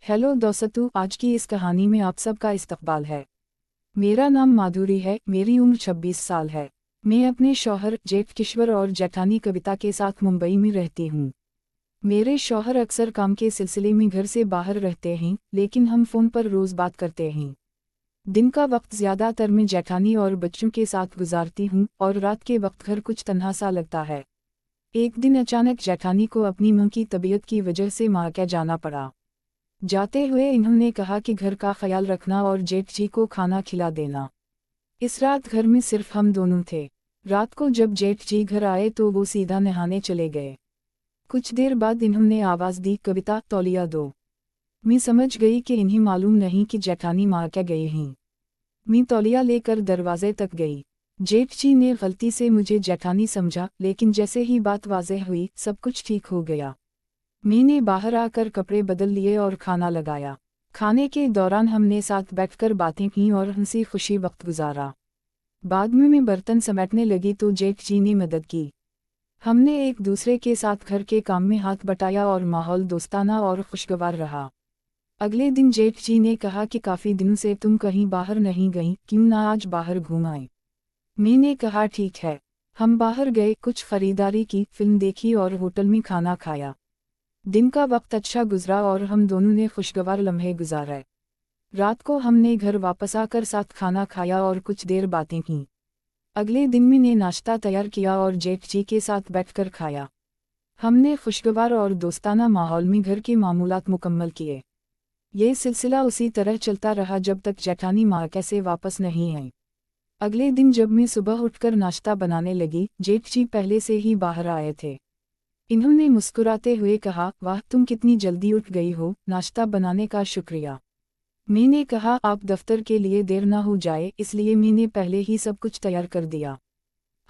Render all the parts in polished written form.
Hello दोस्तों, आज की इस कहानी में आप सबका इस्तकबाल है। मेरा नाम माधुरी है, मेरी उम्र 26 साल है। मैं अपने शौहर जेठ किश्वर और जेठानी कविता के साथ मुंबई में रहती हूँ। मेरे शौहर अक्सर काम के सिलसिले में घर से बाहर रहते हैं, लेकिन हम फ़ोन पर रोज़ बात करते हैं। दिन का वक्त ज़्यादातर मैं जेठानी और बच्चों के साथ गुजारती हूँ और रात के वक्त घर कुछ तन्हा सा लगता है। एक दिन अचानक जेठानी को अपनी मां की तबीयत की वजह से मायके जाना पड़ा। जाते हुए इन्होंने कहा कि घर का ख्याल रखना और जेठ जी को खाना खिला देना। इस रात घर में सिर्फ हम दोनों थे। रात को जब जेठ जी घर आए तो वो सीधा नहाने चले गए। कुछ देर बाद इन्होंने आवाज़ दी, कविता तौलिया दो। मैं समझ गई कि इन्हें मालूम नहीं कि जेठानी मायके गए हैं। मैं तौलिया लेकर दरवाजे तक गई। जेठ जी ने गलती से मुझे जेठानी समझा, लेकिन जैसे ही बात वाज़ेह हुई सब कुछ ठीक हो गया। मैंने बाहर आकर कपड़े बदल लिए और खाना लगाया। खाने के दौरान हमने साथ बैठकर बातें की और हंसी खुशी वक्त गुजारा। बाद में मैं बर्तन समेटने लगी तो जेठ जी ने मदद की। हमने एक दूसरे के साथ घर के काम में हाथ बटाया और माहौल दोस्ताना और खुशगवार रहा। अगले दिन जेठ जी ने कहा कि काफ़ी दिनों से तुम कहीं बाहर नहीं गई, क्यों ना आज बाहर घूम आए। मैंने कहा ठीक है। हम बाहर गए, कुछ खरीदारी की, फिल्म देखी और होटल में खाना खाया। दिन का वक्त अच्छा गुजरा और हम दोनों ने खुशगवार लम्हे गुजारे। रात को हमने घर वापस आकर साथ खाना खाया और कुछ देर बातें की। अगले दिन मैंने नाश्ता तैयार किया और जेठ जी के साथ बैठकर खाया। हमने खुशगवार और दोस्ताना माहौल में घर के मामूलात मुकम्मल किए। ये सिलसिला उसी तरह चलता रहा जब तक जेठानी मायके से वापस नहीं आई। अगले दिन जब मैं सुबह उठकर नाश्ता बनाने लगी, जेठ जी पहले से ही बाहर आए थे। इन्होंने मुस्कुराते हुए कहा, वाह तुम कितनी जल्दी उठ गई हो, नाश्ता बनाने का शुक्रिया। मैंने कहा आप दफ्तर के लिए देर ना हो जाए, इसलिए मैंने पहले ही सब कुछ तैयार कर दिया।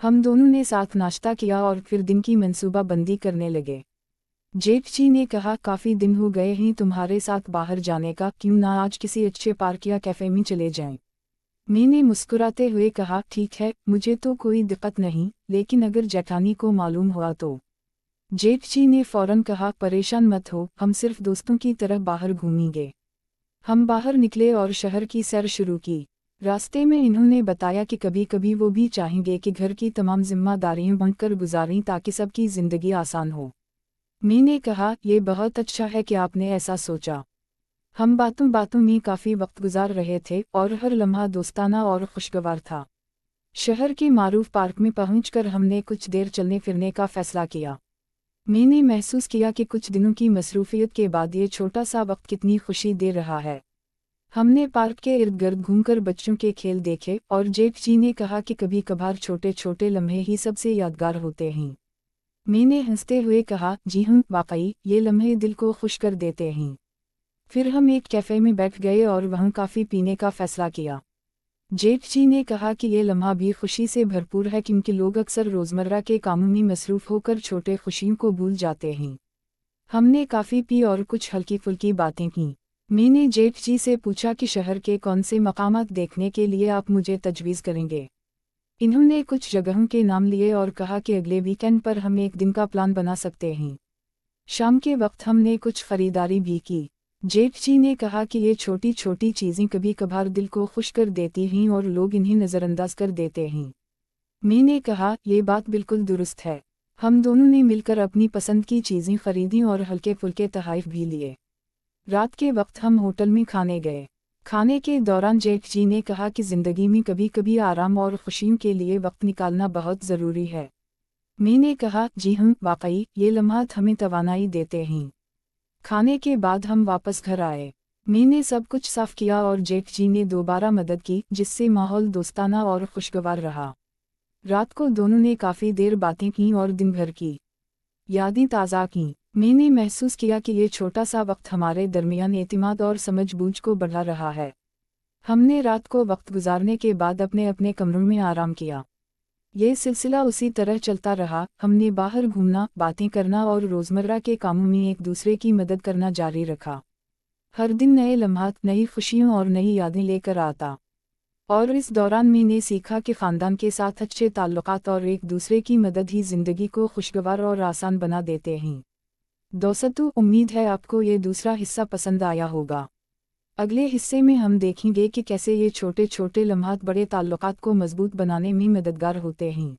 हम दोनों ने साथ नाश्ता किया और फिर दिन की मंसूबाबंदी करने लगे। जेठ जी ने कहा, काफ़ी दिन हो गए हैं तुम्हारे साथ बाहर जाने का, क्यों ना आज किसी अच्छे पार्क या कैफ़े में चले जाएं। मैंने मुस्कुराते हुए कहा, ठीक है, मुझे तो कोई दिक्कत नहीं, लेकिन अगर जेठानी को मालूम हुआ तो। जेठ जी ने फौरन कहा, परेशान मत हो, हम सिर्फ दोस्तों की तरह बाहर घूमेंगे। हम बाहर निकले और शहर की सैर शुरू की। रास्ते में इन्होंने बताया कि कभी कभी वो भी चाहेंगे कि घर की तमाम जिम्मेदारियां बांटकर गुजारें ताकि सबकी ज़िंदगी आसान हो। मैंने कहा, ये बहुत अच्छा है कि आपने ऐसा सोचा। हम बातों बातों में काफ़ी वक्त गुजार रहे थे और हर लम्हा दोस्ताना और खुशगवार था। शहर के मारूफ पार्क में पहुंचकर हमने कुछ देर चलने फिरने का फैसला किया। मैंने महसूस किया कि कुछ दिनों की मसरूफियत के बाद ये छोटा सा वक्त कितनी खुशी दे रहा है। हमने पार्क के इर्द गिर्द घूमकर बच्चों के खेल देखे और जेठ जी ने कहा कि कभी कभार छोटे छोटे लम्हे ही सबसे यादगार होते हैं। मैंने हंसते हुए कहा, जी हाँ, वाकई ये लम्हे दिल को खुश कर देते हैं। फिर हम एक कैफ़े में बैठ गए और वहाँ कॉफ़ी पीने का फैसला किया। जेठ जी ने कहा कि ये लम्हा भी खुशी से भरपूर है क्योंकि लोग अक्सर रोज़मर्रा के कामों में मसरूफ़ होकर छोटे खुशियों को भूल जाते हैं। हमने काफ़ी पी और कुछ हल्की फुल्की बातें की। मैंने जेठ जी से पूछा कि शहर के कौन से मकामात देखने के लिए आप मुझे तजवीज़ करेंगे। इन्होंने कुछ जगहों के नाम लिए और कहा कि अगले वीकेंड पर हम एक दिन का प्लान बना सकते हैं। शाम के वक्त हमने कुछ खरीदारी भी की। जेठ जी ने कहा कि ये छोटी छोटी चीज़ें कभी कभार दिल को खुश कर देती हैं और लोग इन्हें नज़रअंदाज कर देते हैं। मैंने कहा, ये बात बिल्कुल दुरुस्त है। हम दोनों ने मिलकर अपनी पसंद की चीज़ें खरीदीं और हल्के फुल्के तोहफ़े भी लिए। रात के वक्त हम होटल में खाने गए। खाने के दौरान जेठ जी ने कहा कि ज़िंदगी में कभी कभी आराम और खुशियों के लिए वक्त निकालना बहुत ज़रूरी है। मैंने कहा, जी हाँ, वाकई ये लम्हात हमें तवानाई देते हैं। खाने के बाद हम वापस घर आए। मैंने सब कुछ साफ किया और जेठ जी ने दोबारा मदद की, जिससे माहौल दोस्ताना और खुशगवार रहा। रात को दोनों ने काफ़ी देर बातें की और दिन भर की यादें ताज़ा की। मैंने महसूस किया कि ये छोटा सा वक्त हमारे दरमियान एतमाद और समझ-बूझ को बढ़ा रहा है। हमने रात को वक्त गुजारने के बाद अपने अपने कमरों में आराम किया। ये सिलसिला उसी तरह चलता रहा। हमने बाहर घूमना, बातें करना और रोज़मर्रा के कामों में एक दूसरे की मदद करना जारी रखा। हर दिन नए लम्हात, नई खुशियों और नई यादें लेकर आता। और इस दौरान मैंने सीखा कि ख़ानदान के साथ अच्छे ताल्लुकात और एक दूसरे की मदद ही ज़िंदगी को खुशगवार और आसान बना देते हैं। दोस्तों, उम्मीद है आपको ये दूसरा हिस्सा पसंद आया होगा। अगले हिस्से में हम देखेंगे कि कैसे ये छोटे छोटे लम्हात बड़े ताल्लुकात को मजबूत बनाने में मददगार होते हैं।